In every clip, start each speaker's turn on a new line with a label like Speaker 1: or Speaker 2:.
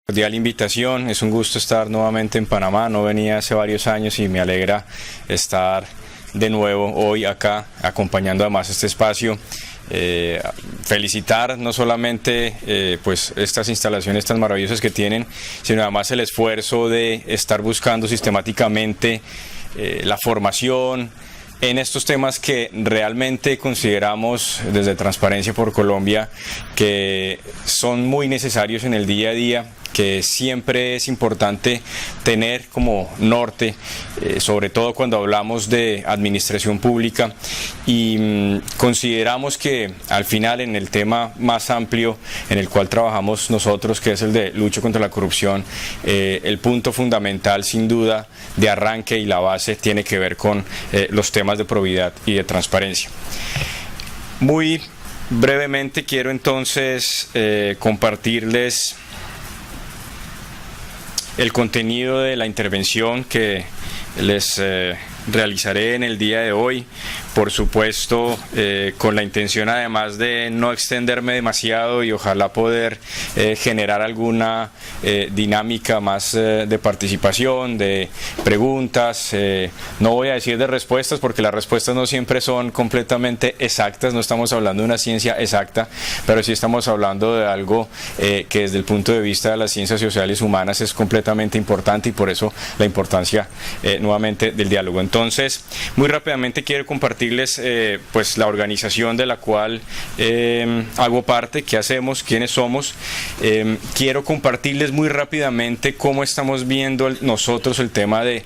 Speaker 1: Cordial invitación, es un gusto estar nuevamente en Panamá, no venía hace varios años y me alegra estar de nuevo hoy acá acompañando además este espacio. Felicitar no solamente pues estas instalaciones tan maravillosas que tienen, sino además el esfuerzo de estar buscando sistemáticamente la formación en estos temas que realmente consideramos desde Transparencia por Colombia que son muy necesarios en el día a día, que siempre es importante tener como norte, sobre todo cuando hablamos de administración pública, y consideramos que al final en el tema más amplio en el cual trabajamos nosotros, que es el de lucha contra la corrupción, el punto fundamental sin duda de arranque y la base tiene que ver con los temas de probidad y de transparencia. Muy brevemente quiero entonces compartirles el contenido de la intervención que les realizaré en el día de hoy, por supuesto con la intención además de no extenderme demasiado y ojalá poder generar alguna dinámica más de participación, de preguntas, no voy a decir de respuestas porque las respuestas no siempre son completamente exactas, no estamos hablando de una ciencia exacta, pero sí estamos hablando de algo que desde el punto de vista de las ciencias sociales humanas es completamente importante y por eso la importancia nuevamente del diálogo. Entonces, muy rápidamente quiero compartirles pues la organización de la cual hago parte, qué hacemos, quiénes somos. Quiero compartirles muy rápidamente cómo estamos viendo nosotros el tema de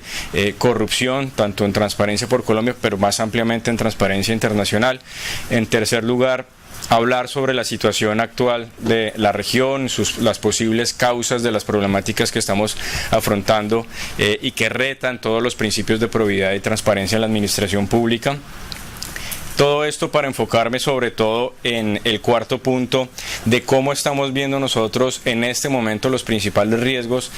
Speaker 1: corrupción, tanto en Transparencia por Colombia, pero más ampliamente en Transparencia Internacional. En tercer lugar, hablar sobre la situación actual de la región, las posibles causas de las problemáticas que estamos afrontando y que retan todos los principios de probidad y transparencia en la administración pública. Todo esto para enfocarme sobre todo en el cuarto punto de cómo estamos viendo nosotros en este momento los principales riesgos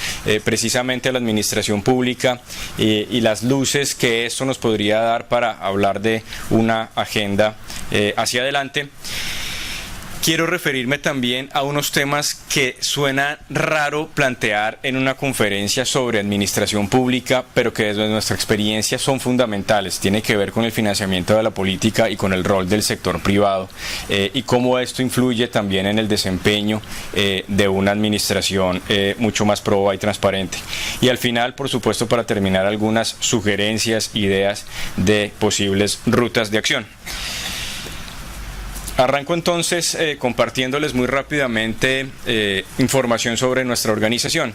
Speaker 1: precisamente a la administración pública y las luces que esto nos podría dar para hablar de una agenda hacia adelante. Quiero referirme también a unos temas que suena raro plantear en una conferencia sobre administración pública, pero que desde nuestra experiencia son fundamentales. Tiene que ver con el financiamiento de la política y con el rol del sector privado y cómo esto influye también en el desempeño de una administración mucho más proba y transparente. Y al final, por supuesto, para terminar, algunas sugerencias, ideas de posibles rutas de acción. Arranco entonces compartiéndoles muy rápidamente información sobre nuestra organización.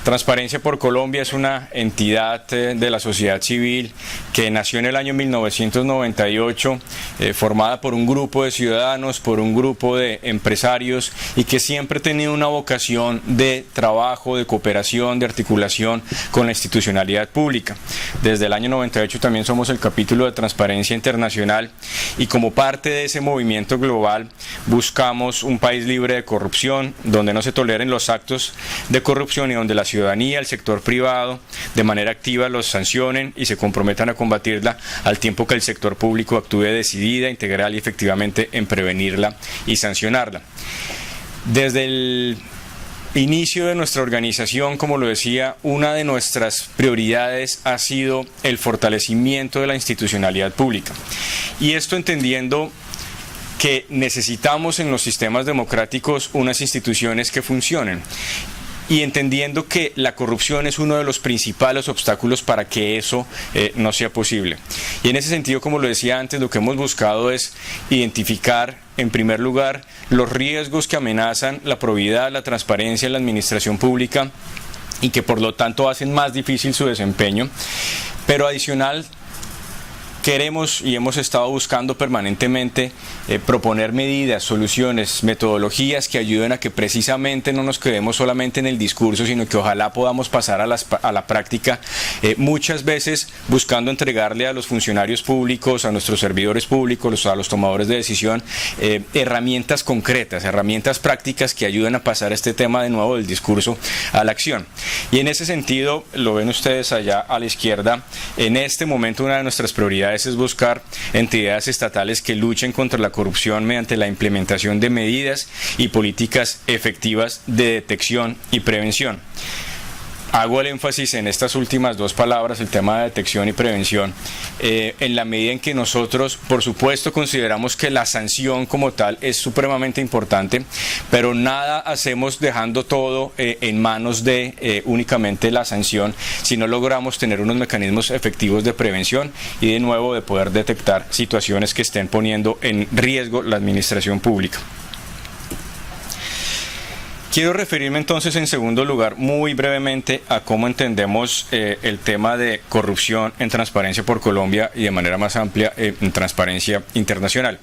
Speaker 1: Transparencia por Colombia es una entidad de la sociedad civil que nació en el año 1998, formada por un grupo de ciudadanos, por un grupo de empresarios y que siempre ha tenido una vocación de trabajo, de cooperación, de articulación con la institucionalidad pública. Desde el año 98 también somos el capítulo de Transparencia Internacional y como parte de ese movimiento global buscamos un país libre de corrupción, donde no se toleren los actos de corrupción y donde la ciudadanía, el sector privado, de manera activa los sancionen y se comprometan a combatirla al tiempo que el sector público actúe decidida, integral y efectivamente en prevenirla y sancionarla. Desde el inicio de nuestra organización, como lo decía, una de nuestras prioridades ha sido el fortalecimiento de la institucionalidad pública. Y esto entendiendo que necesitamos en los sistemas democráticos unas instituciones que funcionen y entendiendo que la corrupción es uno de los principales obstáculos para que eso no sea posible. Y en ese sentido, como lo decía antes, lo que hemos buscado es identificar, en primer lugar, los riesgos que amenazan la probidad, la transparencia en la administración pública y que por lo tanto hacen más difícil su desempeño, pero adicional, queremos y hemos estado buscando permanentemente proponer medidas, soluciones, metodologías que ayuden a que precisamente no nos quedemos solamente en el discurso, sino que ojalá podamos pasar a la práctica, muchas veces buscando entregarle a los funcionarios públicos, a nuestros servidores públicos, a los tomadores de decisión, herramientas concretas, herramientas prácticas que ayuden a pasar este tema de nuevo del discurso a la acción. Y en ese sentido, lo ven ustedes allá a la izquierda, en este momento una de nuestras prioridades autoridades es buscar entidades estatales que luchen contra la corrupción mediante la implementación de medidas y políticas efectivas de detección y prevención. Hago el énfasis en estas últimas dos palabras, el tema de detección y prevención, en la medida en que nosotros, por supuesto, consideramos que la sanción como tal es supremamente importante, pero nada hacemos dejando todo en manos de únicamente la sanción, si no logramos tener unos mecanismos efectivos de prevención y de nuevo de poder detectar situaciones que estén poniendo en riesgo la administración pública. Quiero referirme entonces en segundo lugar muy brevemente a cómo entendemos el tema de corrupción en Transparencia por Colombia y de manera más amplia en Transparencia Internacional.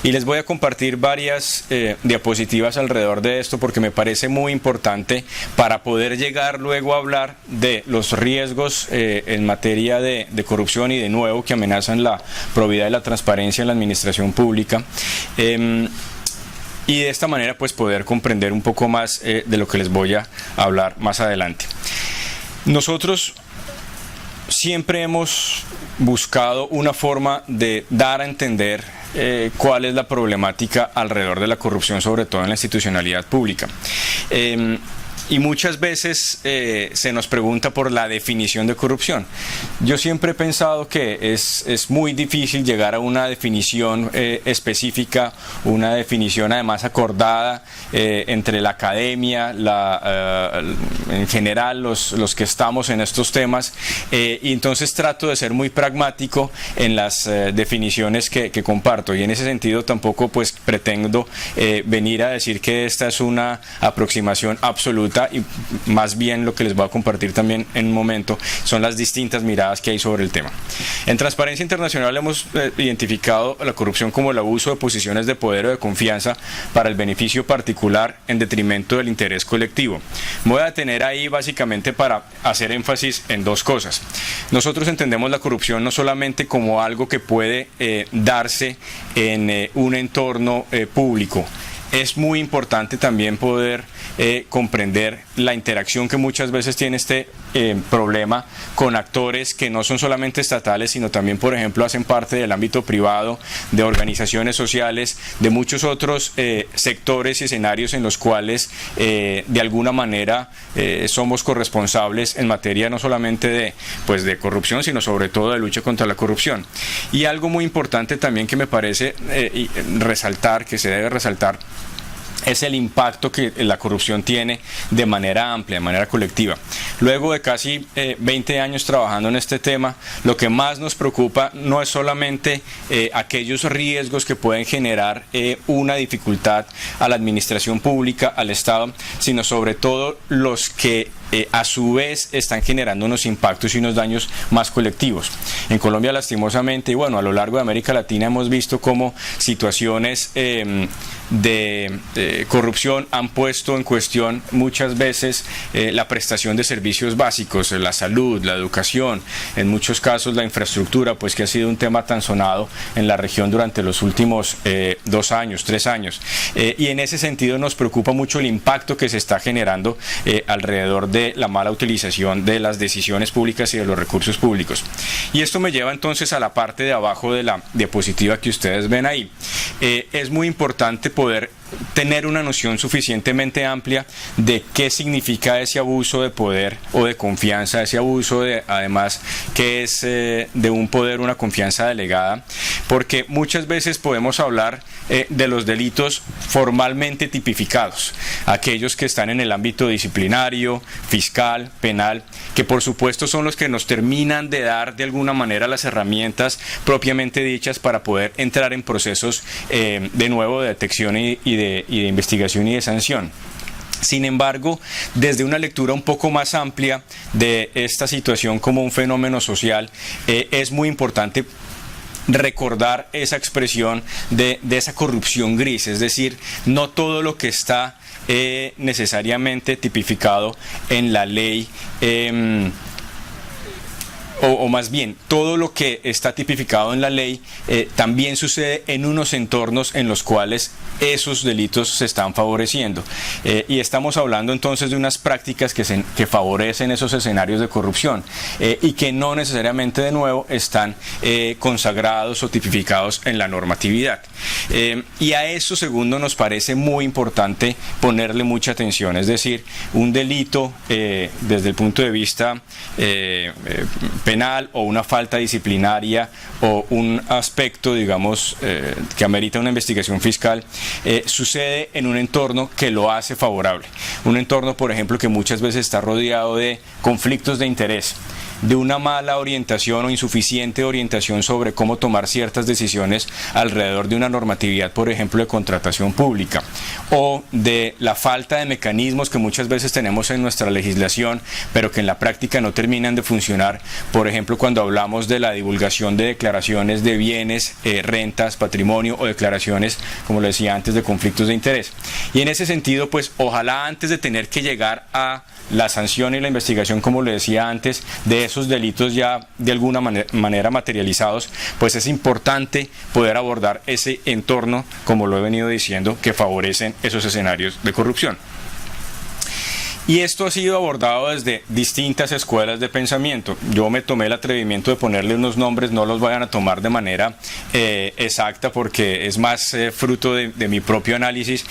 Speaker 1: Y les voy a compartir varias diapositivas alrededor de esto porque me parece muy importante para poder llegar luego a hablar de los riesgos en materia de corrupción y de nuevo que amenazan la probidad y la transparencia en la administración pública. Y de esta manera pues poder comprender un poco más de lo que les voy a hablar más adelante. Nosotros siempre hemos buscado una forma de dar a entender cuál es la problemática alrededor de la corrupción, sobre todo en la institucionalidad pública. Y muchas veces se nos pregunta por la definición de corrupción. Yo siempre he pensado que es muy difícil llegar a una definición específica, una definición además acordada entre la academia, en general los que estamos en estos temas, y entonces trato de ser muy pragmático en las definiciones que comparto, y en ese sentido tampoco pues pretendo venir a decir que esta es una aproximación absoluta, y más bien lo que les voy a compartir también en un momento son las distintas miradas que hay sobre el tema. En Transparencia Internacional hemos identificado la corrupción como el abuso de posiciones de poder o de confianza para el beneficio particular en detrimento del interés colectivo. Me voy a detener ahí básicamente para hacer énfasis en dos cosas. Nosotros entendemos la corrupción no solamente como algo que puede darse en un entorno público. Es muy importante también poder comprender la interacción que muchas veces tiene este problema con actores que no son solamente estatales, sino también, por ejemplo, hacen parte del ámbito privado, de organizaciones sociales, de muchos otros sectores y escenarios en los cuales de alguna manera somos corresponsables en materia no solamente de corrupción, sino sobre todo de lucha contra la corrupción. Y algo muy importante también que me parece resaltar, que se debe resaltar, es el impacto que la corrupción tiene de manera amplia, de manera colectiva. Luego de casi 20 años trabajando en este tema, lo que más nos preocupa no es solamente aquellos riesgos que pueden generar una dificultad a la administración pública, al Estado, sino sobre todo los que a su vez están generando unos impactos y unos daños más colectivos. En Colombia, lastimosamente, y bueno, a lo largo de América Latina hemos visto cómo situaciones de corrupción han puesto en cuestión muchas veces la prestación de servicios básicos, la salud, la educación, en muchos casos la infraestructura, pues que ha sido un tema tan sonado en la región durante los últimos 2 años, 3 años. Y en ese sentido nos preocupa mucho el impacto que se está generando alrededor de la mala utilización de las decisiones públicas y de los recursos públicos. Y esto me lleva entonces a la parte de abajo de la diapositiva que ustedes ven ahí. Es muy importante poder tener una noción suficientemente amplia de qué significa ese abuso de poder o de confianza, ese abuso de, además, que es de un poder, una confianza delegada, porque muchas veces podemos hablar de los delitos formalmente tipificados, aquellos que están en el ámbito disciplinario, fiscal, penal, que por supuesto son los que nos terminan de dar de alguna manera las herramientas propiamente dichas para poder entrar en procesos de nuevo de detección y de investigación y de sanción. Sin embargo, desde una lectura un poco más amplia de esta situación como un fenómeno social, es muy importante recordar esa expresión de esa corrupción gris, es decir, no todo lo que está necesariamente tipificado en la ley o más bien, todo lo que está tipificado en la ley también sucede en unos entornos en los cuales esos delitos se están favoreciendo. Y estamos hablando entonces de unas prácticas que favorecen esos escenarios de corrupción y que no necesariamente de nuevo están consagrados o tipificados en la normatividad. Y a eso, segundo, nos parece muy importante ponerle mucha atención, es decir, un delito desde el punto de vista penal o una falta disciplinaria o un aspecto, digamos, que amerita una investigación fiscal, sucede en un entorno que lo hace favorable. Un entorno, por ejemplo, que muchas veces está rodeado de conflictos de interés, de una mala orientación o insuficiente orientación sobre cómo tomar ciertas decisiones alrededor de una normatividad, por ejemplo, de contratación pública, o de la falta de mecanismos que muchas veces tenemos en nuestra legislación, pero que en la práctica no terminan de funcionar, por ejemplo, cuando hablamos de la divulgación de declaraciones de bienes, rentas, patrimonio o declaraciones, como lo decía antes, de conflictos de interés. Y en ese sentido, pues ojalá antes de tener que llegar a la sanción y la investigación, como le decía antes, de esos delitos ya de alguna manera materializados, pues es importante poder abordar ese entorno, como lo he venido diciendo, que favorecen esos escenarios de corrupción. Y esto ha sido abordado desde distintas escuelas de pensamiento. Yo me tomé el atrevimiento de ponerle unos nombres, no los vayan a tomar de manera exacta porque es más fruto de mi propio análisis,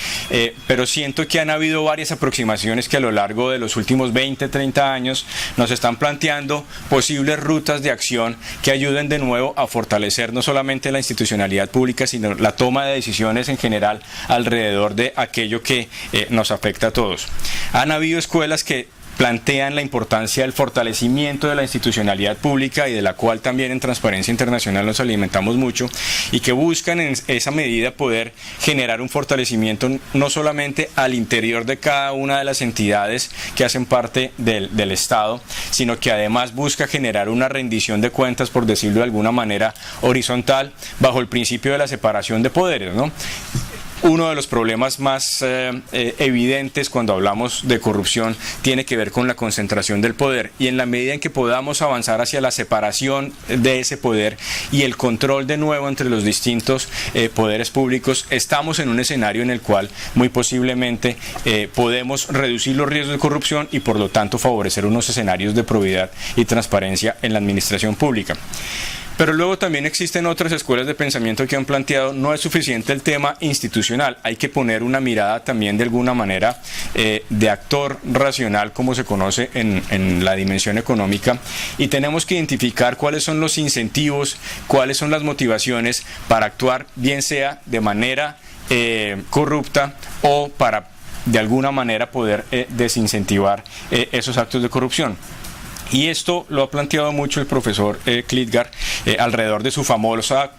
Speaker 1: pero siento que han habido varias aproximaciones que a lo largo de los últimos 20, 30 años nos están planteando posibles rutas de acción que ayuden de nuevo a fortalecer no solamente la institucionalidad pública, sino la toma de decisiones en general alrededor de aquello que nos afecta a todos. Han habido escuelas que plantean la importancia del fortalecimiento de la institucionalidad pública y de la cual también en Transparencia Internacional nos alimentamos mucho y que buscan en esa medida poder generar un fortalecimiento no solamente al interior de cada una de las entidades que hacen parte del Estado, sino que además busca generar una rendición de cuentas, por decirlo de alguna manera, horizontal bajo el principio de la separación de poderes, ¿no? Uno de los problemas más evidentes cuando hablamos de corrupción tiene que ver con la concentración del poder, y en la medida en que podamos avanzar hacia la separación de ese poder y el control de nuevo entre los distintos poderes públicos, estamos en un escenario en el cual muy posiblemente podemos reducir los riesgos de corrupción y por lo tanto favorecer unos escenarios de probidad y transparencia en la administración pública. Pero luego también existen otras escuelas de pensamiento que han planteado no es suficiente el tema institucional, hay que poner una mirada también de alguna manera de actor racional, como se conoce en la dimensión económica, y tenemos que identificar cuáles son los incentivos, cuáles son las motivaciones para actuar, bien sea de manera corrupta o para de alguna manera poder desincentivar esos actos de corrupción. Y esto lo ha planteado mucho el profesor Klitgar alrededor de su famosa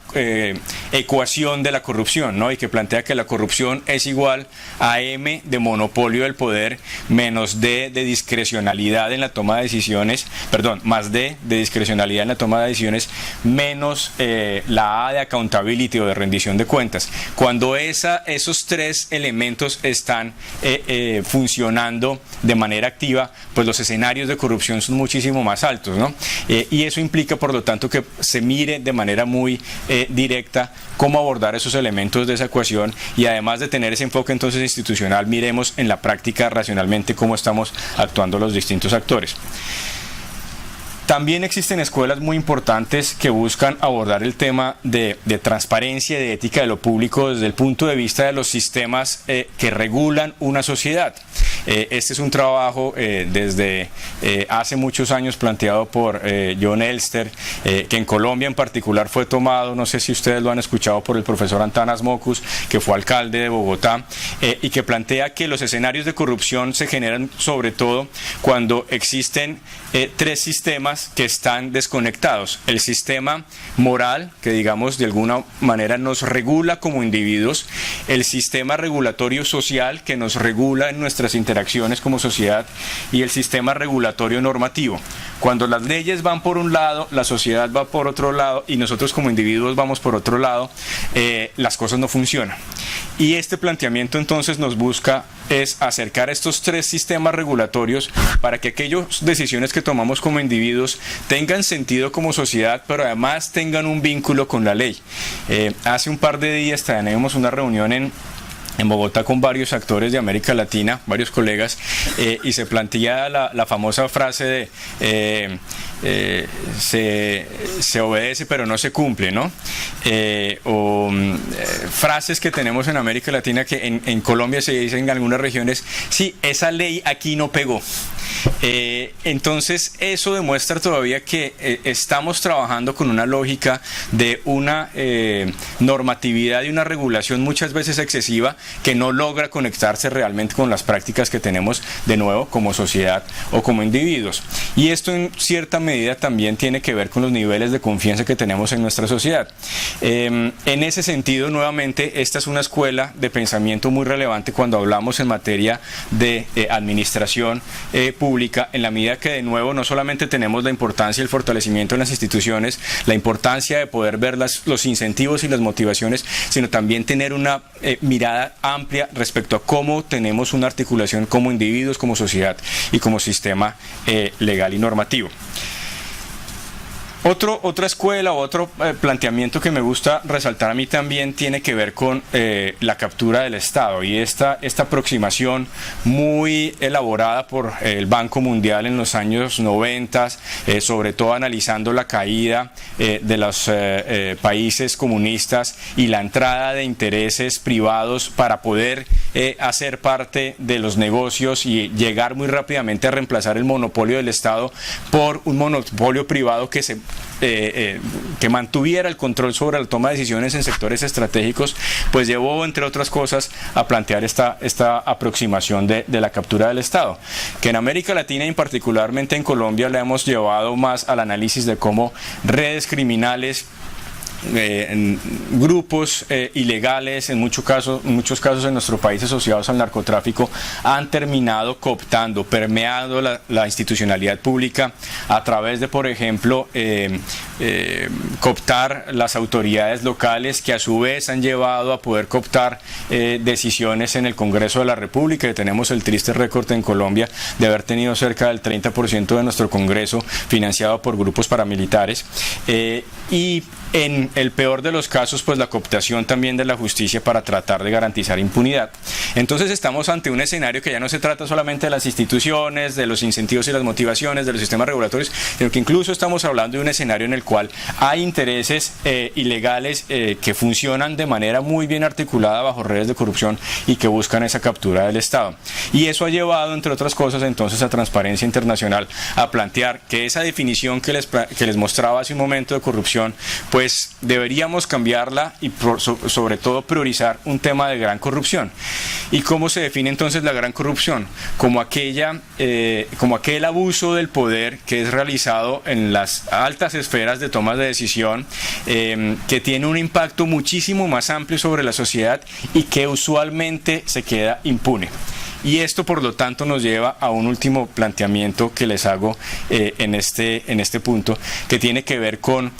Speaker 1: ecuación de la corrupción, ¿no? Y que plantea que la corrupción es igual a M de monopolio del poder menos D de discrecionalidad en la toma de decisiones, perdón, más D de discrecionalidad en la toma de decisiones menos la A de accountability o de rendición de cuentas. Cuando esos tres elementos están funcionando de manera activa, pues los escenarios de corrupción son muchísimo más altos, ¿no? Y eso implica, por lo tanto, que se mire de manera muy directa cómo abordar esos elementos de esa ecuación, y además de tener ese enfoque entonces institucional, miremos en la práctica racionalmente cómo estamos actuando los distintos actores. También existen escuelas muy importantes que buscan abordar el tema de transparencia y de ética de lo público desde el punto de vista de los sistemas que regulan una sociedad. Este es un trabajo desde hace muchos años planteado por John Elster, que en Colombia en particular fue tomado, no sé si ustedes lo han escuchado, por el profesor Antanas Mocus, que fue alcalde de Bogotá, y que plantea que los escenarios de corrupción se generan sobre todo cuando existen tres sistemas que están desconectados. El sistema moral, que digamos de alguna manera nos regula como individuos, el sistema regulatorio social, que nos regula en nuestras interacciones como sociedad, y el sistema regulatorio normativo. Cuando las leyes van por un lado, la sociedad va por otro lado y nosotros como individuos vamos por otro lado, las cosas no funcionan. Y este planteamiento entonces nos busca es acercar estos tres sistemas regulatorios para que aquellas decisiones que tomamos como individuos tengan sentido como sociedad, pero además tengan un vínculo con la ley. Hace un par de días tenemos una reunión en Bogotá con varios actores de América Latina, varios colegas, y se plantea la famosa frase de se obedece pero no se cumple, ¿no? Frases que tenemos en América Latina que en Colombia se dicen en algunas regiones, sí, esa ley aquí no pegó. Entonces eso demuestra todavía que estamos trabajando con una lógica de una normatividad y una regulación muchas veces excesiva que no logra conectarse realmente con las prácticas que tenemos de nuevo como sociedad o como individuos. Y esto en cierta medida también tiene que ver con los niveles de confianza que tenemos en nuestra sociedad. En ese sentido, nuevamente, esta es una escuela de pensamiento muy relevante cuando hablamos en materia de administración pública, en la medida que de nuevo no solamente tenemos la importancia y el fortalecimiento de las instituciones, la importancia de poder ver los incentivos y las motivaciones, sino también tener una mirada amplia respecto a cómo tenemos una articulación como individuos, como sociedad y como sistema legal y normativo. Otra escuela o otro planteamiento que me gusta resaltar a mí también tiene que ver con la captura del Estado y esta aproximación muy elaborada por el Banco Mundial en los años 90, sobre todo analizando la caída de los países comunistas y la entrada de intereses privados para poder hacer parte de los negocios y llegar muy rápidamente a reemplazar el monopolio del Estado por un monopolio privado que mantuviera el control sobre la toma de decisiones en sectores estratégicos, pues llevó, entre otras cosas, a plantear esta aproximación de la captura del Estado, que en América Latina y particularmente en Colombia le hemos llevado más al análisis de cómo redes criminales, grupos ilegales, en muchos casos en nuestro país asociados al narcotráfico, han terminado cooptando, permeando la institucionalidad pública a través de, por ejemplo, cooptar las autoridades locales, que a su vez han llevado a poder cooptar decisiones en el Congreso de la República. Y tenemos el triste récord en Colombia de haber tenido cerca del 30% de nuestro Congreso financiado por grupos paramilitares, y en el peor de los casos, pues la cooptación también de la justicia para tratar de garantizar impunidad. Entonces estamos ante un escenario que ya no se trata solamente de las instituciones, de los incentivos y las motivaciones, de los sistemas regulatorios, sino que incluso estamos hablando de un escenario en el cual hay intereses ilegales que funcionan de manera muy bien articulada bajo redes de corrupción y que buscan esa captura del Estado. Y eso ha llevado, entre otras cosas, entonces a Transparencia Internacional a plantear que esa definición que les mostraba hace un momento de corrupción, pues deberíamos cambiarla y sobre todo priorizar un tema de gran corrupción. ¿Y cómo se define entonces la gran corrupción? Como aquel abuso del poder que es realizado en las altas esferas de toma de decisión, que tiene un impacto muchísimo más amplio sobre la sociedad y que usualmente se queda impune. Y esto, por lo tanto, nos lleva a un último planteamiento que les hago en este punto, que tiene que ver con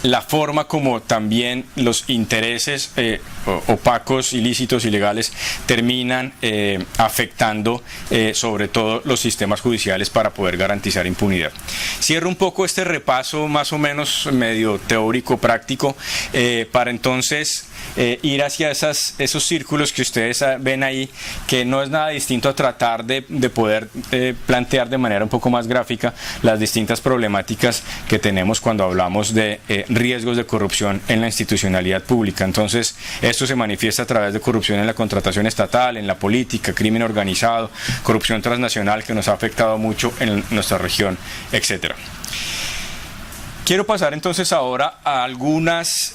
Speaker 1: la forma como también los intereses opacos, ilícitos, ilegales terminan afectando sobre todo los sistemas judiciales para poder garantizar impunidad. Cierro un poco este repaso más o menos medio teórico, práctico, para entonces ir hacia esos círculos que ustedes ven ahí, que no es nada distinto a tratar de poder plantear de manera un poco más gráfica las distintas problemáticas que tenemos cuando hablamos de riesgos de corrupción en la institucionalidad pública. Entonces, esto se manifiesta a través de corrupción en la contratación estatal, en la política, crimen organizado, corrupción transnacional que nos ha afectado mucho en nuestra región, etcétera. Quiero pasar entonces ahora a algunas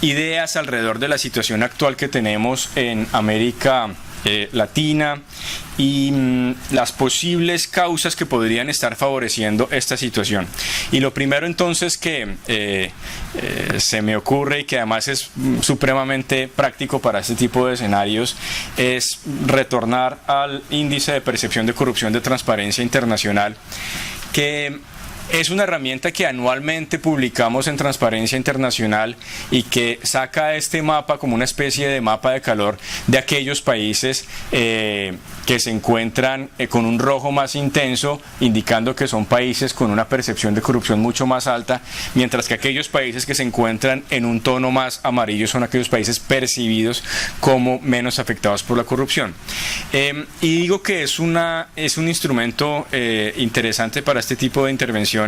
Speaker 1: ideas alrededor de la situación actual que tenemos en América Latina y las posibles causas que podrían estar favoreciendo esta situación. Y lo primero entonces que se me ocurre y que además es supremamente práctico para este tipo de escenarios es retornar al índice de percepción de corrupción de Transparencia Internacional, que Es una herramienta que anualmente publicamos en Transparencia Internacional y que saca este mapa como una especie de mapa de calor de aquellos países que se encuentran con un rojo más intenso, indicando que son países con una percepción de corrupción mucho más alta, mientras que aquellos países que se encuentran en un tono más amarillo son aquellos países percibidos como menos afectados por la corrupción. Y digo que es un instrumento interesante para este tipo de intervenciones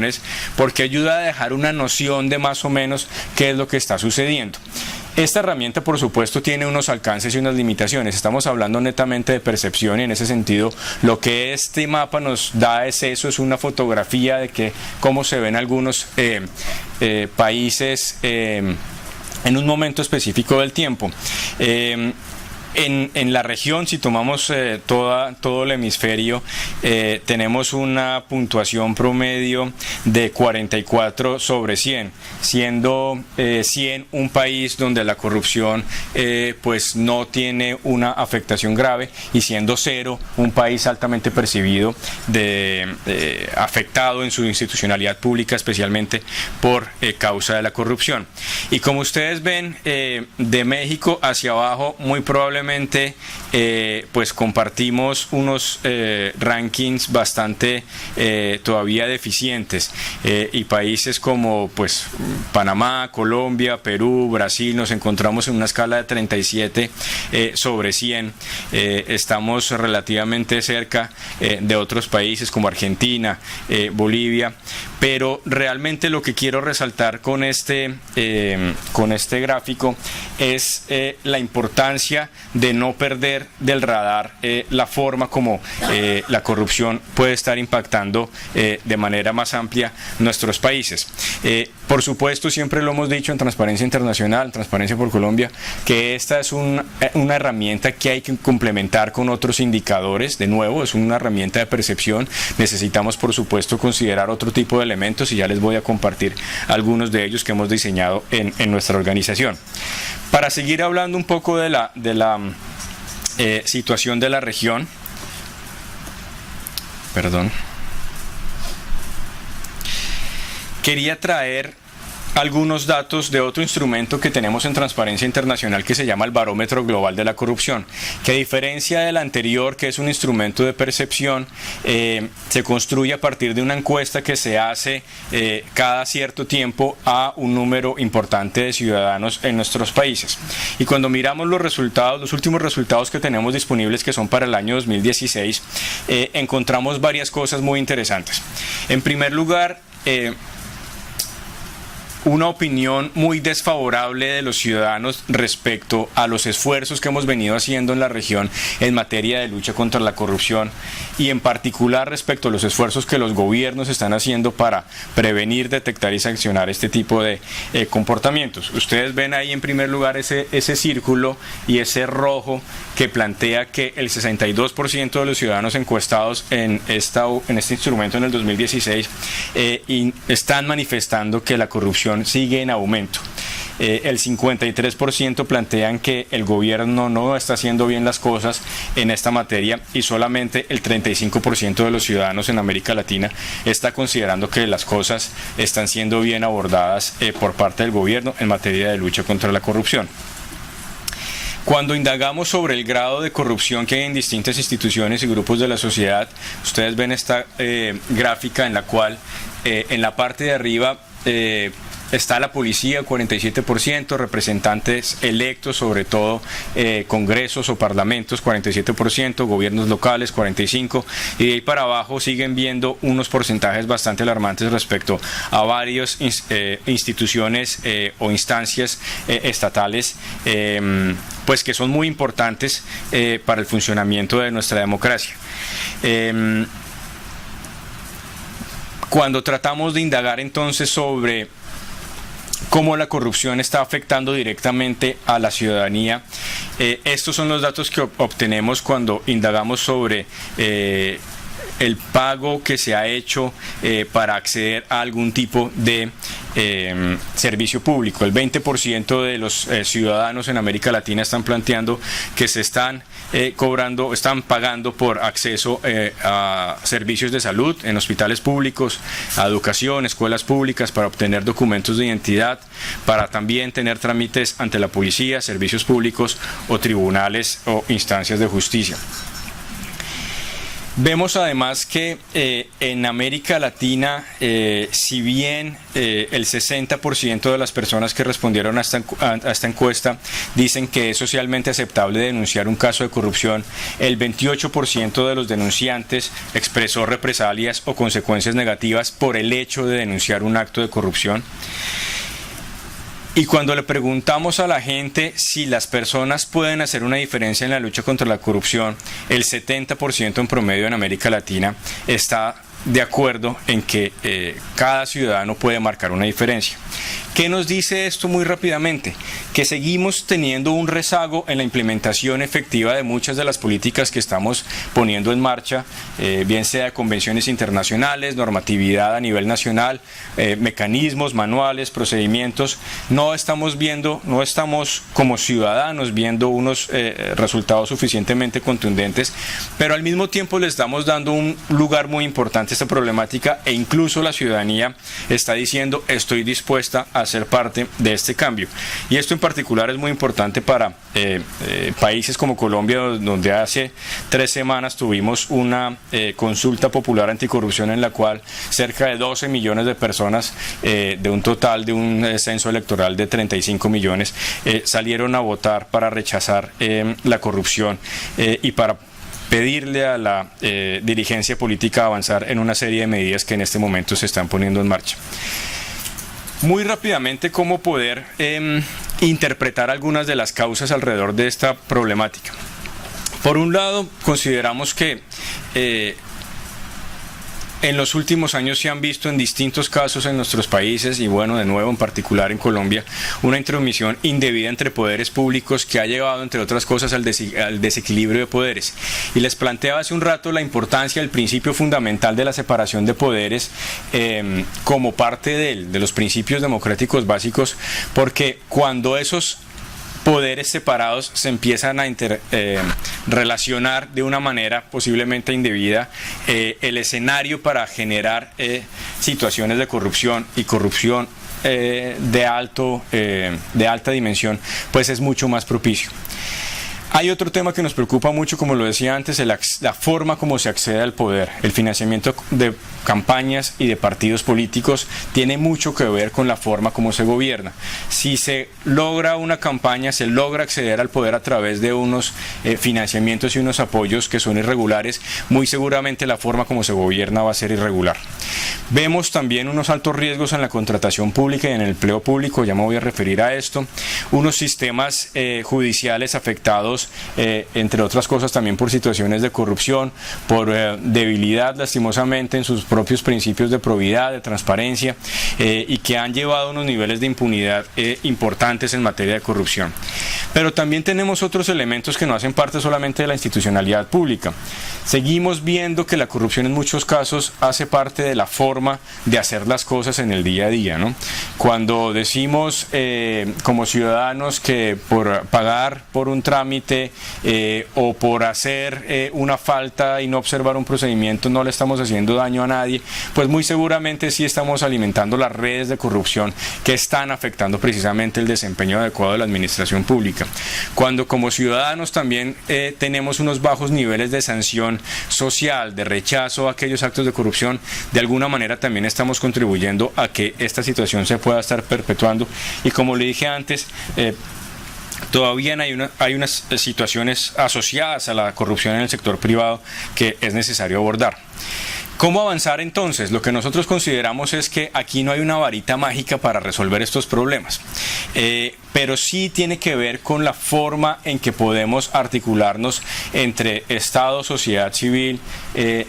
Speaker 1: porque ayuda a dejar una noción de más o menos qué es lo que está sucediendo. Esta herramienta, por supuesto, tiene unos alcances y unas limitaciones. Estamos hablando netamente de percepción y en ese sentido lo que este mapa nos da es eso, es una fotografía de cómo se ven algunos países en un momento específico del tiempo. En la región, si tomamos todo el hemisferio, tenemos una puntuación promedio de 44 sobre 100, siendo 100 un país donde la corrupción pues no tiene una afectación grave, y siendo 0 un país altamente percibido afectado en su institucionalidad pública, especialmente por causa de la corrupción. Y como ustedes ven, de México hacia abajo, muy probablemente pues compartimos unos rankings bastante todavía deficientes, y países como pues Panamá, Colombia, Perú, Brasil, nos encontramos en una escala de 37 sobre 100. Estamos relativamente cerca de otros países como Argentina, Bolivia, pero realmente lo que quiero resaltar con este gráfico es la importancia de no perder del radar la forma como la corrupción puede estar impactando de manera más amplia nuestros países. Por supuesto, siempre lo hemos dicho en Transparencia Internacional, Transparencia por Colombia, que esta es una herramienta que hay que complementar con otros indicadores. De nuevo, es una herramienta de percepción. Necesitamos, por supuesto, considerar otro tipo de elementos, y ya les voy a compartir algunos de ellos que hemos diseñado en nuestra organización. Para seguir hablando un poco de la situación de la región, quería traer algunos datos de otro instrumento que tenemos en Transparencia Internacional que se llama el Barómetro Global de la Corrupción, que a diferencia del anterior, que es un instrumento de percepción, se construye a partir de una encuesta que se hace cada cierto tiempo a un número importante de ciudadanos en nuestros países. Y cuando miramos los resultados, los últimos resultados que tenemos disponibles, que son para el año 2016, encontramos varias cosas muy interesantes. En primer lugar, una opinión muy desfavorable de los ciudadanos respecto a los esfuerzos que hemos venido haciendo en la región en materia de lucha contra la corrupción, y en particular respecto a los esfuerzos que los gobiernos están haciendo para prevenir, detectar y sancionar este tipo de comportamientos. Ustedes ven ahí en primer lugar ese círculo y ese rojo que plantea que el 62% de los ciudadanos encuestados en este instrumento en el 2016 están manifestando que la corrupción sigue en aumento. El 53% plantean que el gobierno no está haciendo bien las cosas en esta materia, y solamente el 35% de los ciudadanos en América Latina está considerando que las cosas están siendo bien abordadas por parte del gobierno en materia de lucha contra la corrupción. Cuando indagamos sobre el grado de corrupción que hay en distintas instituciones y grupos de la sociedad, ustedes ven esta gráfica en la cual en la parte de arriba está la policía, 47%, representantes electos, sobre todo congresos o parlamentos, 47%, gobiernos locales, 45%, y de ahí para abajo siguen viendo unos porcentajes bastante alarmantes respecto a varias instituciones o instancias estatales, pues que son muy importantes para el funcionamiento de nuestra democracia. Cuando tratamos de indagar entonces sobre cómo la corrupción está afectando directamente a la ciudadanía, estos son los datos que obtenemos cuando indagamos sobre el pago que se ha hecho para acceder a algún tipo de servicio público. El 20% de los ciudadanos en América Latina están planteando que se están están pagando por acceso a servicios de salud en hospitales públicos, a educación, escuelas públicas, para obtener documentos de identidad, para también tener trámites ante la policía, servicios públicos o tribunales o instancias de justicia. Vemos además que en América Latina, si bien el 60% de las personas que respondieron a esta encuesta dicen que es socialmente aceptable denunciar un caso de corrupción, el 28% de los denunciantes expresó represalias o consecuencias negativas por el hecho de denunciar un acto de corrupción. Y cuando le preguntamos a la gente si las personas pueden hacer una diferencia en la lucha contra la corrupción, el 70% en promedio en América Latina está de acuerdo en que cada ciudadano puede marcar una diferencia. ¿Qué nos dice esto muy rápidamente? Que seguimos teniendo un rezago en la implementación efectiva de muchas de las políticas que estamos poniendo en marcha, bien sea convenciones internacionales, normatividad a nivel nacional, mecanismos, manuales, procedimientos. No estamos como ciudadanos viendo unos resultados suficientemente contundentes, pero al mismo tiempo le estamos dando un lugar muy importante a esta problemática, e incluso la ciudadanía está diciendo: estoy dispuesta a ser parte de este cambio. Y esto en particular es muy importante para países como Colombia, donde hace 3 semanas tuvimos una consulta popular anticorrupción en la cual cerca de 12 millones de personas, de un total de un censo electoral de 35 millones, salieron a votar para rechazar la corrupción y para pedirle a la dirigencia política avanzar en una serie de medidas que en este momento se están poniendo en marcha. Muy rápidamente, ¿cómo poder interpretar algunas de las causas alrededor de esta problemática? Por un lado, consideramos que en los últimos años se han visto en distintos casos en nuestros países, y bueno, de nuevo en particular en Colombia, una intromisión indebida entre poderes públicos que ha llevado, entre otras cosas, al desequilibrio de poderes. Y les planteaba hace un rato la importancia del principio fundamental de la separación de poderes como parte de los principios democráticos básicos, porque cuando esos poderes separados se empiezan a relacionar de una manera posiblemente indebida, el escenario para generar situaciones de corrupción y corrupción de alta dimensión, pues es mucho más propicio. Hay otro tema que nos preocupa mucho, como lo decía antes, la forma como se accede al poder. El financiamiento de campañas y de partidos políticos tiene mucho que ver con la forma como se gobierna. Si se logra una campaña, se logra acceder al poder a través de unos financiamientos y unos apoyos que son irregulares, muy seguramente la forma como se gobierna va a ser irregular. Vemos también unos altos riesgos en la contratación pública y en el empleo público, ya me voy a referir a esto, unos sistemas judiciales afectados, entre otras cosas también por situaciones de corrupción, por debilidad lastimosamente en sus propios principios de probidad, de transparencia, y que han llevado a unos niveles de impunidad importantes en materia de corrupción. Pero también tenemos otros elementos que no hacen parte solamente de la institucionalidad pública. Seguimos viendo que la corrupción en muchos casos hace parte de la forma de hacer las cosas en el día a día, ¿no? Cuando decimos como ciudadanos que por pagar por un trámite o por hacer una falta y no observar un procedimiento no le estamos haciendo daño a nadie, pues muy seguramente sí estamos alimentando las redes de corrupción que están afectando precisamente el desempeño adecuado de la administración pública. Cuando como ciudadanos también tenemos unos bajos niveles de sanción social, de rechazo a aquellos actos de corrupción, de alguna manera también estamos contribuyendo a que esta situación se pueda estar perpetuando. Y como le dije antes, todavía hay unas situaciones asociadas a la corrupción en el sector privado que es necesario abordar. ¿Cómo avanzar entonces? Lo que nosotros consideramos es que aquí no hay una varita mágica para resolver estos problemas, pero sí tiene que ver con la forma en que podemos articularnos entre Estado, sociedad civil,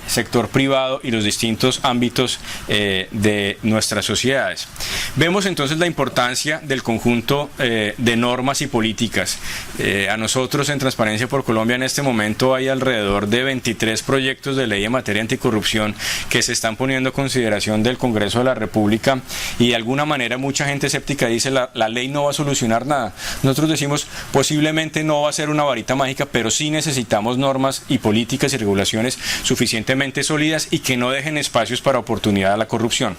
Speaker 1: sector privado y los distintos ámbitos de nuestras sociedades. Vemos entonces la importancia del conjunto de normas y políticas. A nosotros en Transparencia por Colombia en este momento hay alrededor de 23 proyectos de ley en materia anticorrupción que se están poniendo a consideración del Congreso de la República, y de alguna manera mucha gente escéptica dice la ley no va a solucionar nada. Nosotros decimos posiblemente no va a ser una varita mágica, pero sí necesitamos normas y políticas y regulaciones suficientemente sólidas y que no dejen espacios para oportunidad a la corrupción.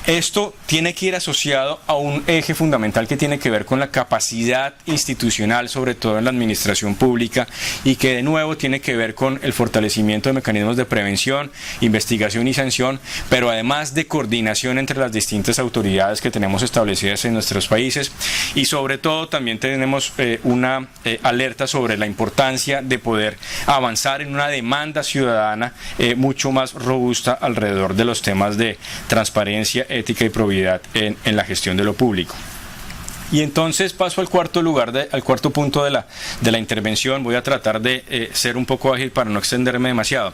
Speaker 1: Esto tiene que ir asociado a un eje fundamental que tiene que ver con la capacidad institucional, sobre todo en la administración pública, y que de nuevo tiene que ver con el fortalecimiento de mecanismos de prevención, investigación y sanción, pero además de coordinación entre las distintas autoridades que tenemos establecidas en nuestros países, y sobre todo también tenemos una alerta sobre la importancia de poder avanzar en una demanda ciudadana mucho más robusta alrededor de los temas de transparencia, ética y probidad en la gestión de lo público. Y entonces paso al cuarto punto de la intervención. Voy a tratar de ser un poco ágil para no extenderme demasiado,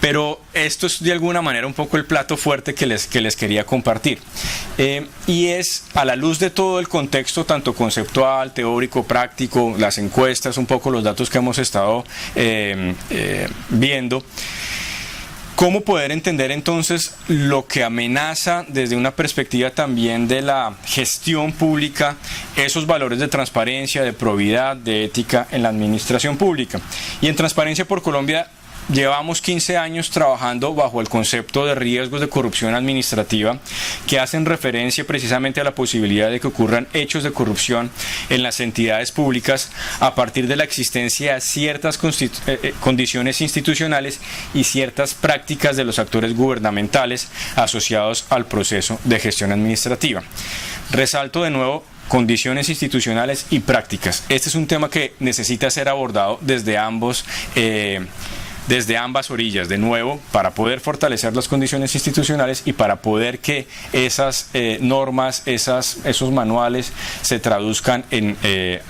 Speaker 1: pero esto es de alguna manera un poco el plato fuerte que les quería compartir, y es a la luz de todo el contexto, tanto conceptual, teórico, práctico, las encuestas, un poco los datos que hemos estado viendo. ¿Cómo poder entender entonces lo que amenaza desde una perspectiva también de la gestión pública esos valores de transparencia, de probidad, de ética en la administración pública? Y en Transparencia por Colombia llevamos 15 años trabajando bajo el concepto de riesgos de corrupción administrativa, que hacen referencia precisamente a la posibilidad de que ocurran hechos de corrupción en las entidades públicas a partir de la existencia de ciertas condiciones institucionales y ciertas prácticas de los actores gubernamentales asociados al proceso de gestión administrativa. Resalto de nuevo: condiciones institucionales y prácticas. Este es un tema que necesita ser abordado desde ambas orillas, de nuevo, para poder fortalecer las condiciones institucionales y para poder que esas normas, esos manuales se traduzcan en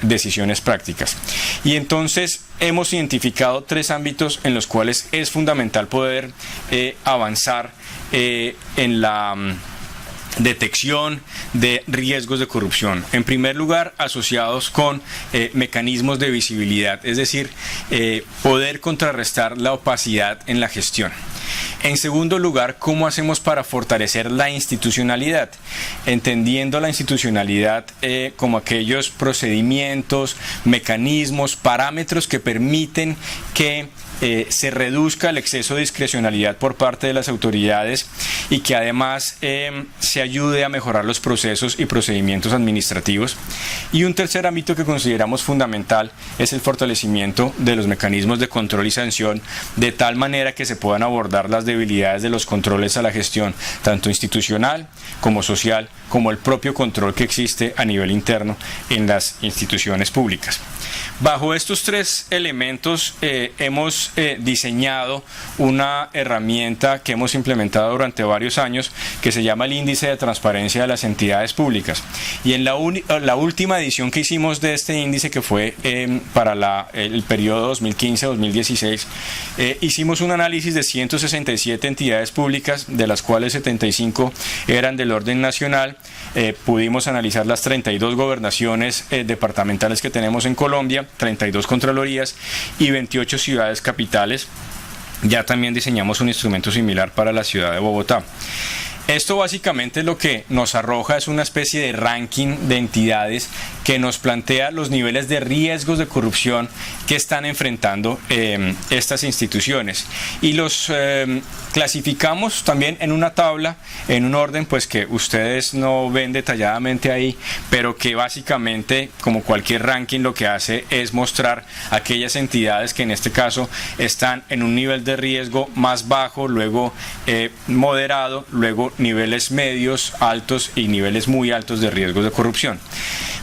Speaker 1: decisiones prácticas. Y entonces hemos identificado 3 ámbitos en los cuales es fundamental poder avanzar en la detección de riesgos de corrupción. En primer lugar, asociados con mecanismos de visibilidad, es decir, poder contrarrestar la opacidad en la gestión. En segundo lugar, ¿cómo hacemos para fortalecer la institucionalidad? Entendiendo la institucionalidad como aquellos procedimientos, mecanismos, parámetros que permiten que se reduzca el exceso de discrecionalidad por parte de las autoridades y que además se ayude a mejorar los procesos y procedimientos administrativos. Y un tercer ámbito que consideramos fundamental es el fortalecimiento de los mecanismos de control y sanción, de tal manera que se puedan abordar las debilidades de los controles a la gestión, tanto institucional como social, como el propio control que existe a nivel interno en las instituciones públicas. Bajo estos 3 elementos hemos diseñado una herramienta que hemos implementado durante varios años, que se llama el Índice de Transparencia de las Entidades Públicas. Y en la última edición que hicimos de este índice, que fue para el periodo 2015-2016, hicimos un análisis de 167 entidades públicas, de las cuales 75 eran del orden nacional. Pudimos analizar las 32 gobernaciones departamentales que tenemos en Colombia, 32 contralorías y 28 ciudades capitales. Ya también diseñamos un instrumento similar para la ciudad de Bogotá. Esto básicamente lo que nos arroja es una especie de ranking de entidades que nos plantea los niveles de riesgos de corrupción que están enfrentando estas instituciones, y los clasificamos también en una tabla, en un orden pues que ustedes no ven detalladamente ahí, pero que básicamente, como cualquier ranking, lo que hace es mostrar aquellas entidades que en este caso están en un nivel de riesgo más bajo, luego moderado, luego niveles medios, altos y niveles muy altos de riesgos de corrupción.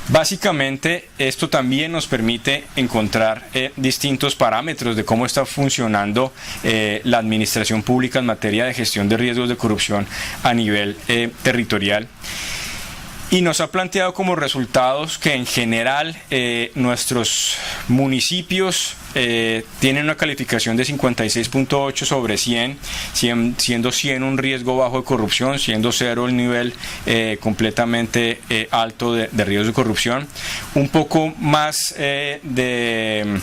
Speaker 1: Básicamente esto también nos permite encontrar distintos parámetros de cómo está funcionando la administración pública en materia de gestión de riesgos de corrupción a nivel territorial. Y nos ha planteado como resultados que en general nuestros municipios tienen una calificación de 56.8 sobre 100, siendo 100 un riesgo bajo de corrupción, siendo 0 el nivel completamente alto de riesgo de corrupción. Un poco más de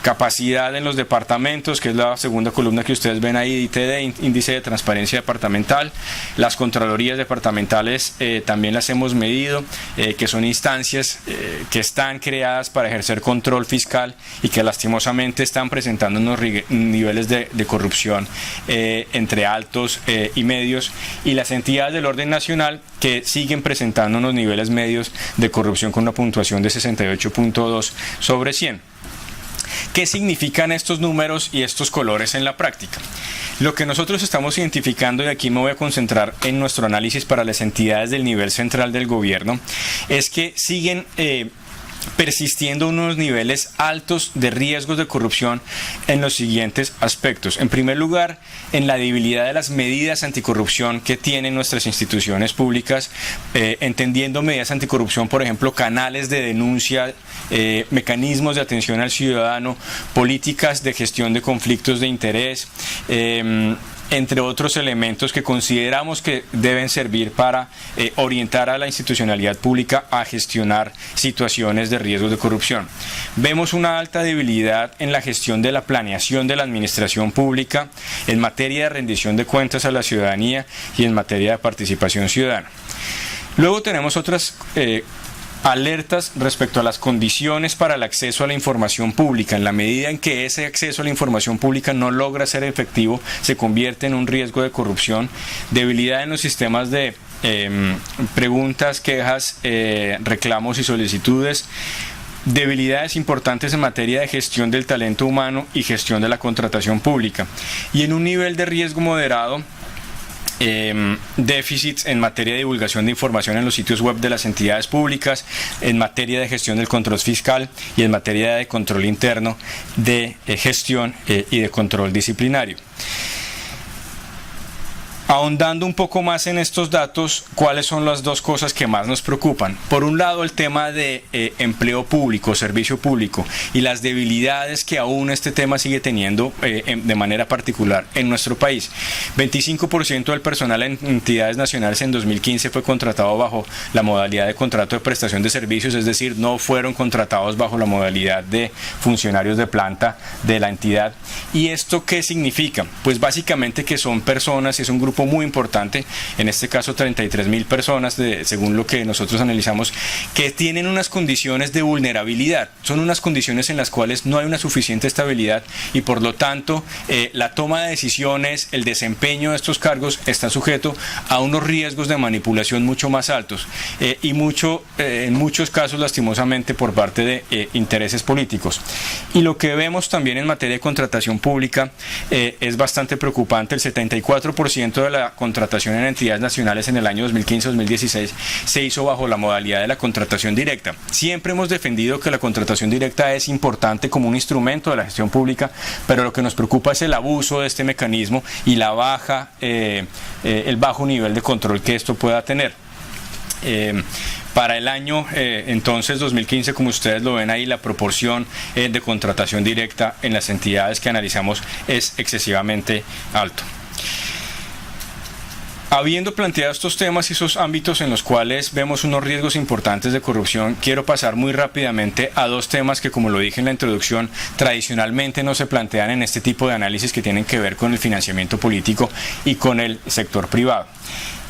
Speaker 1: capacidad en los departamentos, que es la segunda columna que ustedes ven ahí, ITD, Índice de Transparencia Departamental. Las contralorías departamentales también las hemos medido, que son instancias que están creadas para ejercer control fiscal y que lastimosamente están presentando unos niveles de corrupción entre altos y medios, y las entidades del orden nacional que siguen presentando unos niveles medios de corrupción con una puntuación de 68.2 sobre 100. ¿Qué significan estos números y estos colores en la práctica? Lo que nosotros estamos identificando, y aquí me voy a concentrar en nuestro análisis para las entidades del nivel central del gobierno, es que siguen persistiendo unos niveles altos de riesgos de corrupción en los siguientes aspectos. En primer lugar, en la debilidad de las medidas anticorrupción que tienen nuestras instituciones públicas, entendiendo medidas anticorrupción, por ejemplo, canales de denuncia, mecanismos de atención al ciudadano, políticas de gestión de conflictos de interés, entre otros elementos que consideramos que deben servir para orientar a la institucionalidad pública a gestionar situaciones de riesgos de corrupción. Vemos una alta debilidad en la gestión de la planeación de la administración pública, en materia de rendición de cuentas a la ciudadanía y en materia de participación ciudadana. Luego tenemos otras alertas respecto a las condiciones para el acceso a la información pública. En la medida en que ese acceso a la información pública no logra ser efectivo, se convierte en un riesgo de corrupción. Debilidad en los sistemas de preguntas, quejas, reclamos y solicitudes. Debilidades importantes en materia de gestión del talento humano y gestión de la contratación pública. Y en un nivel de riesgo moderado, déficits en materia de divulgación de información en los sitios web de las entidades públicas, en materia de gestión del control fiscal y en materia de control interno de gestión y de control disciplinario. Ahondando un poco más en estos datos, ¿cuáles son las dos cosas que más nos preocupan? Por un lado, el tema de empleo público, servicio público, y las debilidades que aún este tema sigue teniendo de manera particular en nuestro país. 25% del personal en entidades nacionales en 2015 fue contratado bajo la modalidad de contrato de prestación de servicios, es decir, no fueron contratados bajo la modalidad de funcionarios de planta de la entidad. ¿Y esto qué significa? Pues básicamente que son personas, y es un grupo muy importante, en este caso 33.000 personas, según lo que nosotros analizamos, que tienen unas condiciones de vulnerabilidad. Son unas condiciones en las cuales no hay una suficiente estabilidad y por lo tanto la toma de decisiones, el desempeño de estos cargos está sujeto a unos riesgos de manipulación mucho más altos y en muchos casos lastimosamente por parte de intereses políticos. Y lo que vemos también en materia de contratación pública es bastante preocupante. El 74% de la contratación en entidades nacionales en el año 2015-2016 se hizo bajo la modalidad de la contratación directa. Siempre hemos defendido que la contratación directa es importante como un instrumento de la gestión pública, pero lo que nos preocupa es el abuso de este mecanismo y el bajo nivel de control que esto pueda tener. Para el año entonces 2015, como ustedes lo ven ahí, la proporción de contratación directa en las entidades que analizamos es excesivamente alto. Habiendo planteado estos temas y esos ámbitos en los cuales vemos unos riesgos importantes de corrupción, quiero pasar muy rápidamente a dos temas que, como lo dije en la introducción, tradicionalmente no se plantean en este tipo de análisis, que tienen que ver con el financiamiento político y con el sector privado.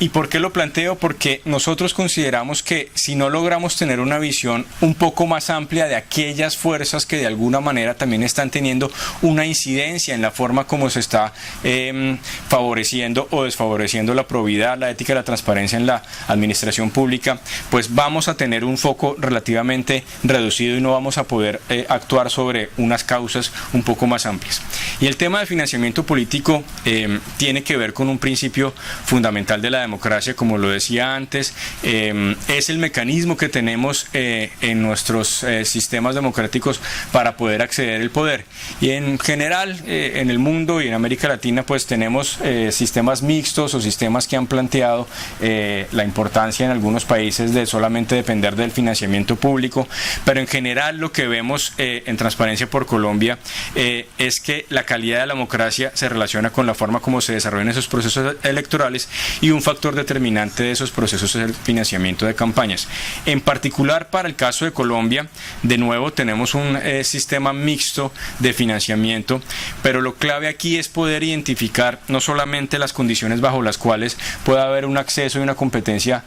Speaker 1: ¿Y por qué lo planteo? Porque nosotros consideramos que si no logramos tener una visión un poco más amplia de aquellas fuerzas que de alguna manera también están teniendo una incidencia en la forma como se está favoreciendo o desfavoreciendo la probidad, la ética y la transparencia en la administración pública, pues vamos a tener un foco relativamente reducido y no vamos a poder actuar sobre unas causas un poco más amplias. Y el tema de financiamiento político tiene que ver con un principio fundamental de la democracia, como lo decía antes, es el mecanismo que tenemos en nuestros sistemas democráticos para poder acceder al poder. Y en general, en el mundo y en América Latina, pues tenemos sistemas mixtos o sistemas que han planteado la importancia en algunos países de solamente depender del financiamiento público, pero en general lo que vemos en Transparencia por Colombia es que la calidad de la democracia se relaciona con la forma como se desarrollan esos procesos electorales, y un factor factor determinante de esos procesos es el financiamiento de campañas. En particular, para el caso de Colombia, de nuevo tenemos un sistema mixto de financiamiento, pero lo clave aquí es poder identificar no solamente las condiciones bajo las cuales pueda haber un acceso y una competencia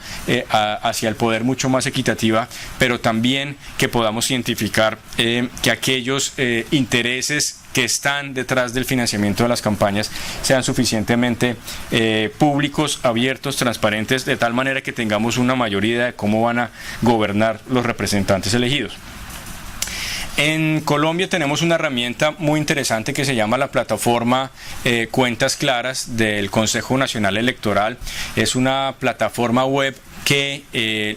Speaker 1: hacia el poder mucho más equitativa, pero también que podamos identificar que aquellos intereses que están detrás del financiamiento de las campañas sean suficientemente públicos, abiertos, transparentes, de tal manera que tengamos una mayor idea de cómo van a gobernar los representantes elegidos. En Colombia tenemos una herramienta muy interesante que se llama la plataforma Cuentas Claras del Consejo Nacional Electoral. Es una plataforma web que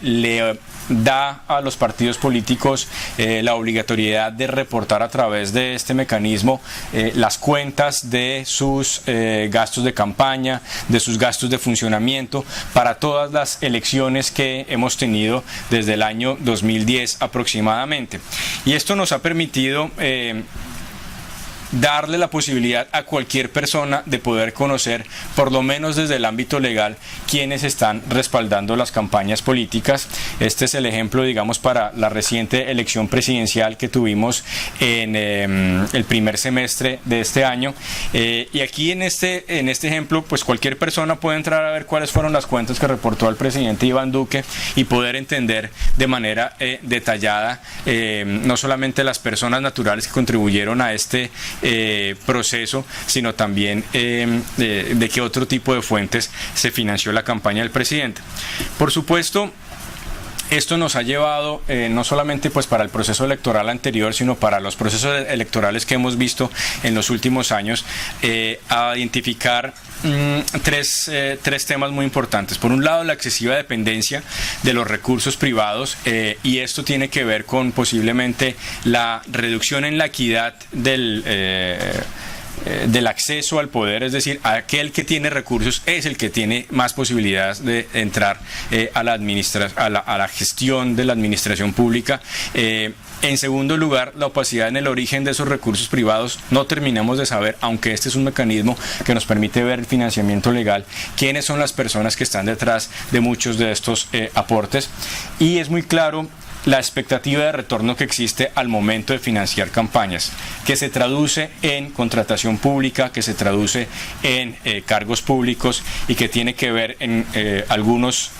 Speaker 1: le da a los partidos políticos la obligatoriedad de reportar a través de este mecanismo las cuentas de sus gastos de campaña, de sus gastos de funcionamiento para todas las elecciones que hemos tenido desde el año 2010 aproximadamente. Y esto nos ha permitido darle la posibilidad a cualquier persona de poder conocer, por lo menos desde el ámbito legal, quiénes están respaldando las campañas políticas. Este es el ejemplo, digamos, para la reciente elección presidencial que tuvimos en el primer semestre de este año. Y aquí en este ejemplo, pues cualquier persona puede entrar a ver cuáles fueron las cuentas que reportó el presidente Iván Duque y poder entender de manera detallada no solamente las personas naturales que contribuyeron a este proceso, sino también de qué otro tipo de fuentes se financió la campaña del presidente. Por supuesto, esto nos ha llevado no solamente pues para el proceso electoral anterior, sino para los procesos electorales que hemos visto en los últimos años, a identificar tres temas muy importantes. Por un lado, la excesiva dependencia de los recursos privados, y esto tiene que ver con posiblemente la reducción en la equidad del acceso al poder, es decir, aquel que tiene recursos es el que tiene más posibilidades de entrar a la gestión de la administración pública. En segundo lugar, la opacidad en el origen de esos recursos privados. No terminamos de saber, aunque este es un mecanismo que nos permite ver el financiamiento legal, quiénes son las personas que están detrás de muchos de estos aportes. Y es muy claro la expectativa de retorno que existe al momento de financiar campañas, que se traduce en contratación pública, que se traduce en cargos públicos y que tiene que ver en algunos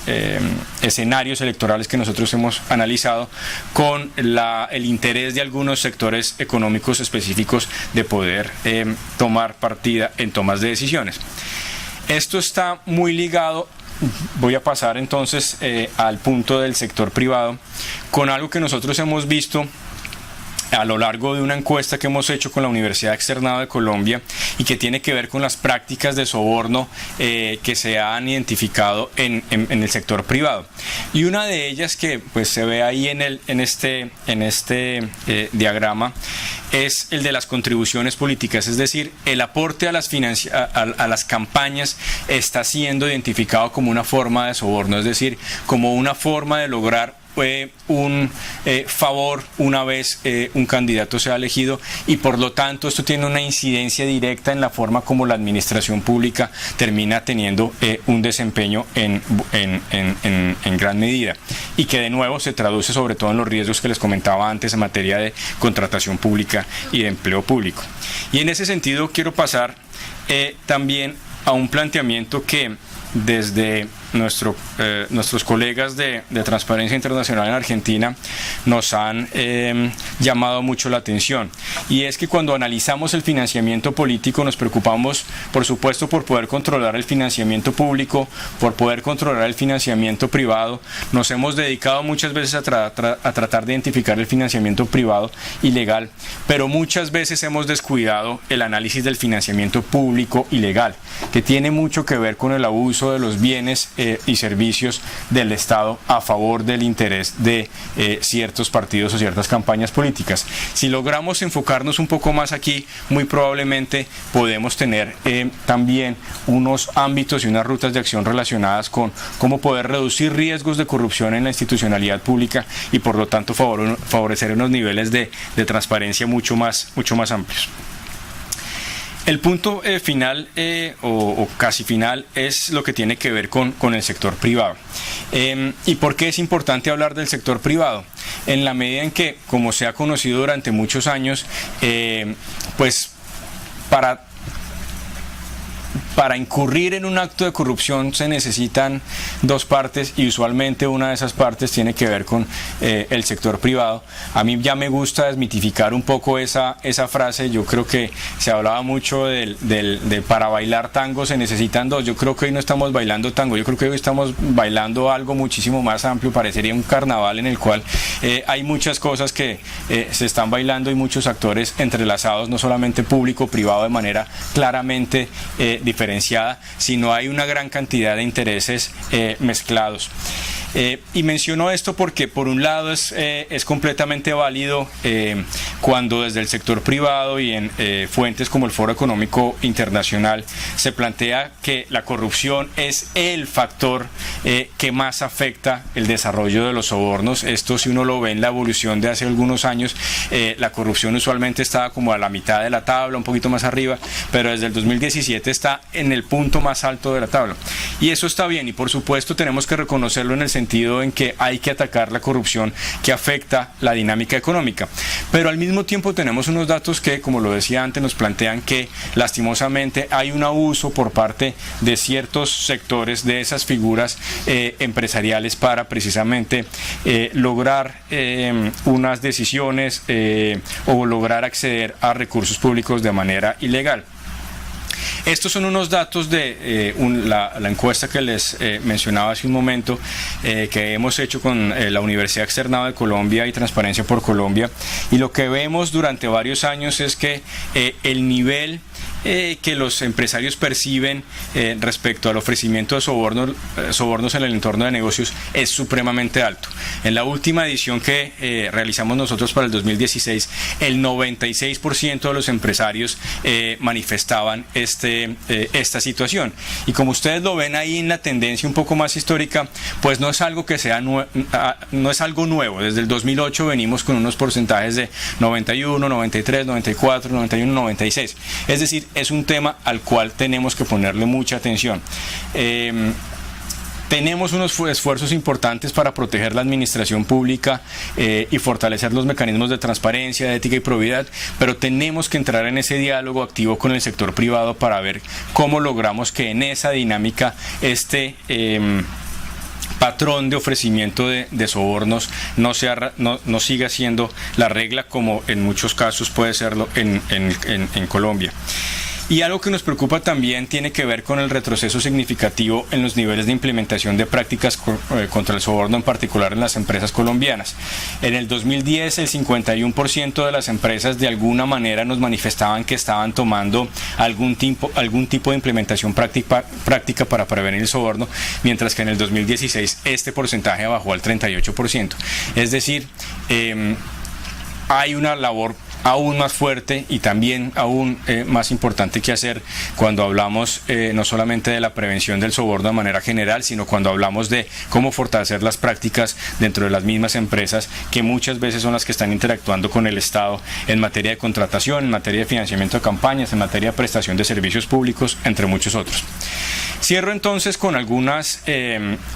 Speaker 1: escenarios electorales que nosotros hemos analizado con el interés de algunos sectores económicos específicos de poder tomar partida en tomas de decisiones. Esto está muy ligado. Voy a pasar entonces al punto del sector privado, con algo que nosotros hemos visto a lo largo de una encuesta que hemos hecho con la Universidad Externado de Colombia y que tiene que ver con las prácticas de soborno que se han identificado en el sector privado. Y una de ellas que pues se ve ahí en este diagrama es el de las contribuciones políticas, es decir, el aporte a las campañas está siendo identificado como una forma de soborno, es decir, como una forma de lograr un favor una vez un candidato sea elegido, y por lo tanto esto tiene una incidencia directa en la forma como la administración pública termina teniendo un desempeño en gran medida, y que de nuevo se traduce sobre todo en los riesgos que les comentaba antes en materia de contratación pública y de empleo público. Y en ese sentido quiero pasar también a un planteamiento que desde nuestros colegas de Transparencia Internacional en Argentina nos han llamado mucho la atención, y es que cuando analizamos el financiamiento político nos preocupamos, por supuesto, por poder controlar el financiamiento público, por poder controlar el financiamiento privado. Nos hemos dedicado muchas veces a tratar de identificar el financiamiento privado ilegal, pero muchas veces hemos descuidado el análisis del financiamiento público ilegal, que tiene mucho que ver con el abuso de los bienes y servicios del Estado a favor del interés de ciertos partidos o ciertas campañas políticas. Si logramos enfocarnos un poco más aquí, muy probablemente podemos tener también unos ámbitos y unas rutas de acción relacionadas con cómo poder reducir riesgos de corrupción en la institucionalidad pública y por lo tanto favorecer unos niveles de transparencia mucho más amplios. El punto final o casi final es lo que tiene que ver con el sector privado. ¿Y por qué es importante hablar del sector privado? En la medida en que, como se ha conocido durante muchos años, pues para incurrir en un acto de corrupción se necesitan dos partes y usualmente una de esas partes tiene que ver con el sector privado. A mí ya me gusta desmitificar un poco esa frase. Yo creo que se hablaba mucho de para bailar tango se necesitan dos. Yo creo que hoy no estamos bailando tango, yo creo que hoy estamos bailando algo muchísimo más amplio. Parecería un carnaval en el cual hay muchas cosas que se están bailando y muchos actores entrelazados, no solamente público, privado de manera claramente diferenciada, sino hay una gran cantidad de intereses mezclados. Y menciono esto porque por un lado es completamente válido cuando desde el sector privado y en fuentes como el Foro Económico Internacional se plantea que la corrupción es el factor que más afecta el desarrollo de los sobornos. Esto, si uno lo ve en la evolución de hace algunos años, la corrupción usualmente estaba como a la mitad de la tabla, un poquito más arriba, pero desde el 2017 está en el punto más alto de la tabla. Y eso está bien, y por supuesto tenemos que reconocerlo en el sentido en que hay que atacar la corrupción que afecta la dinámica económica. Pero al mismo tiempo tenemos unos datos que, como lo decía antes, nos plantean que lastimosamente hay un abuso por parte de ciertos sectores de esas figuras empresariales para precisamente lograr unas decisiones o lograr acceder a recursos públicos de manera ilegal. Estos son unos datos de la encuesta que les mencionaba hace un momento, que hemos hecho con la Universidad Externado de Colombia y Transparencia por Colombia, y lo que vemos durante varios años es que el nivel que los empresarios perciben respecto al ofrecimiento de sobornos en el entorno de negocios es supremamente alto. En la última edición que realizamos nosotros para el 2016, el 96% de los empresarios manifestaban esta situación. Y como ustedes lo ven ahí en la tendencia un poco más histórica, pues no es algo que sea no es algo nuevo. Desde el 2008 venimos con unos porcentajes de 91, 93, 94, 91, 96. Es decir, es un tema al cual tenemos que ponerle mucha atención. Tenemos unos esfuerzos importantes para proteger la administración pública y fortalecer los mecanismos de transparencia, de ética y probidad, pero tenemos que entrar en ese diálogo activo con el sector privado para ver cómo logramos que en esa dinámica patrón de ofrecimiento de sobornos no siga siendo la regla, como en muchos casos puede serlo en Colombia. Y algo que nos preocupa también tiene que ver con el retroceso significativo en los niveles de implementación de prácticas contra el soborno, en particular en las empresas colombianas. En el 2010, el 51% de las empresas de alguna manera nos manifestaban que estaban tomando algún tipo de implementación práctica para prevenir el soborno, mientras que en el 2016 este porcentaje bajó al 38%. Es decir, hay una labor aún más fuerte y también aún más importante que hacer cuando hablamos no solamente de la prevención del soborno de manera general, sino cuando hablamos de cómo fortalecer las prácticas dentro de las mismas empresas, que muchas veces son las que están interactuando con el Estado en materia de contratación, en materia de financiamiento de campañas, en materia de prestación de servicios públicos, entre muchos otros. Cierro entonces con algunas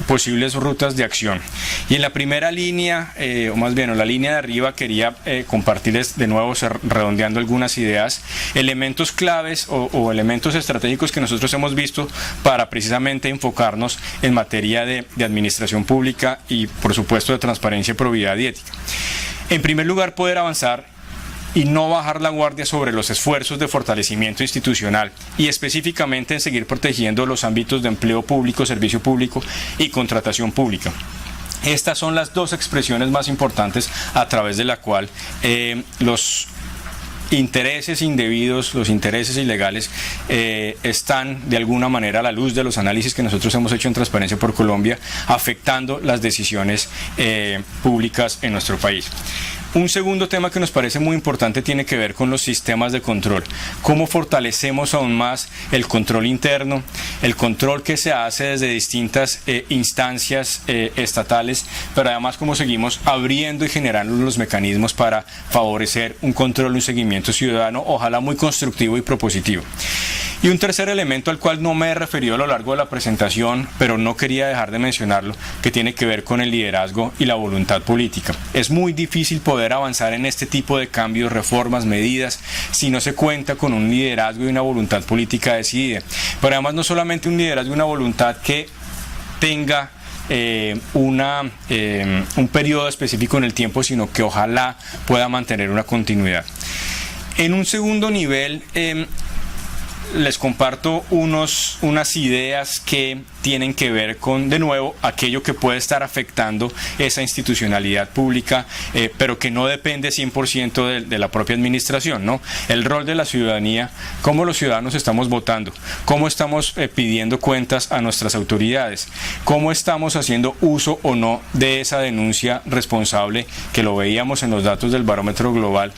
Speaker 1: posibles rutas de acción. Y en la primera línea, o más bien en la línea de arriba, quería compartirles de nuevo, redondeando algunas ideas, elementos claves o elementos estratégicos que nosotros hemos visto para precisamente enfocarnos en materia de administración pública y, por supuesto, de transparencia, probidad y ética. En primer lugar, poder avanzar y no bajar la guardia sobre los esfuerzos de fortalecimiento institucional y específicamente en seguir protegiendo los ámbitos de empleo público, servicio público y contratación pública. Estas son las dos expresiones más importantes a través de la cual los intereses indebidos, los intereses ilegales están de alguna manera a la luz de los análisis que nosotros hemos hecho en Transparencia por Colombia, afectando las decisiones públicas en nuestro país. Un segundo tema que nos parece muy importante tiene que ver con los sistemas de control. Cómo fortalecemos aún más el control interno, el control que se hace desde distintas instancias estatales, pero además cómo seguimos abriendo y generando los mecanismos para favorecer un control, un seguimiento ciudadano, ojalá muy constructivo y propositivo. Y un tercer elemento al cual no me he referido a lo largo de la presentación, pero no quería dejar de mencionarlo, que tiene que ver con el liderazgo y la voluntad política. Es muy difícil poder avanzar en este tipo de cambios, reformas, medidas, si no se cuenta con un liderazgo y una voluntad política decidida. Pero además no solamente un liderazgo y una voluntad que tenga un periodo específico en el tiempo, sino que ojalá pueda mantener una continuidad. En un segundo nivel, les comparto unas ideas que tienen que ver con, de nuevo, aquello que puede estar afectando esa institucionalidad pública, pero que no depende 100% de la propia administración, ¿no? El rol de la ciudadanía, cómo los ciudadanos estamos votando, cómo estamos pidiendo cuentas a nuestras autoridades, cómo estamos haciendo uso o no de esa denuncia responsable, que lo veíamos en los datos del barómetro global,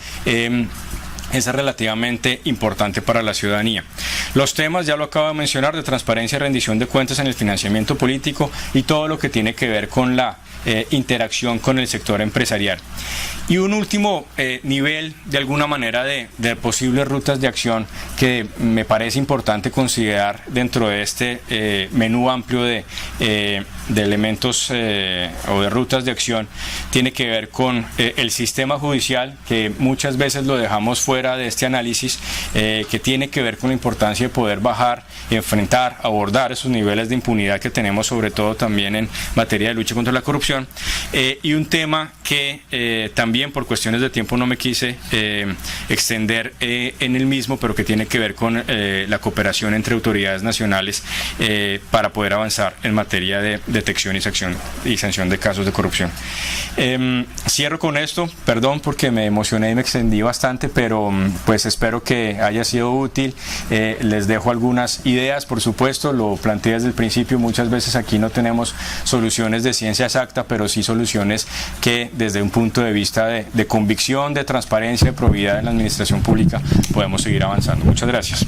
Speaker 1: es relativamente importante para la ciudadanía. Los temas, ya lo acabo de mencionar, de transparencia y rendición de cuentas en el financiamiento político y todo lo que tiene que ver con la interacción con el sector empresarial. Y un último nivel, de alguna manera, de posibles rutas de acción que me parece importante considerar dentro de este menú amplio de elementos o de rutas de acción, tiene que ver con el sistema judicial, que muchas veces lo dejamos fuera de este análisis, que tiene que ver con la importancia de poder bajar, enfrentar, abordar esos niveles de impunidad que tenemos, sobre todo también en materia de lucha contra la corrupción. Y un tema que también por cuestiones de tiempo no me quise extender en el mismo, pero que tiene que ver con la cooperación entre autoridades nacionales para poder avanzar en materia de detección y sanción de casos de corrupción. Cierro con esto, perdón porque me emocioné y me extendí bastante, pero pues espero que haya sido útil. Les dejo algunas ideas, por supuesto, lo planteé desde el principio, muchas veces aquí no tenemos soluciones de ciencia exacta, pero sí soluciones que desde un punto de vista de convicción, de transparencia, de probidad en la administración pública podemos seguir avanzando. Muchas gracias.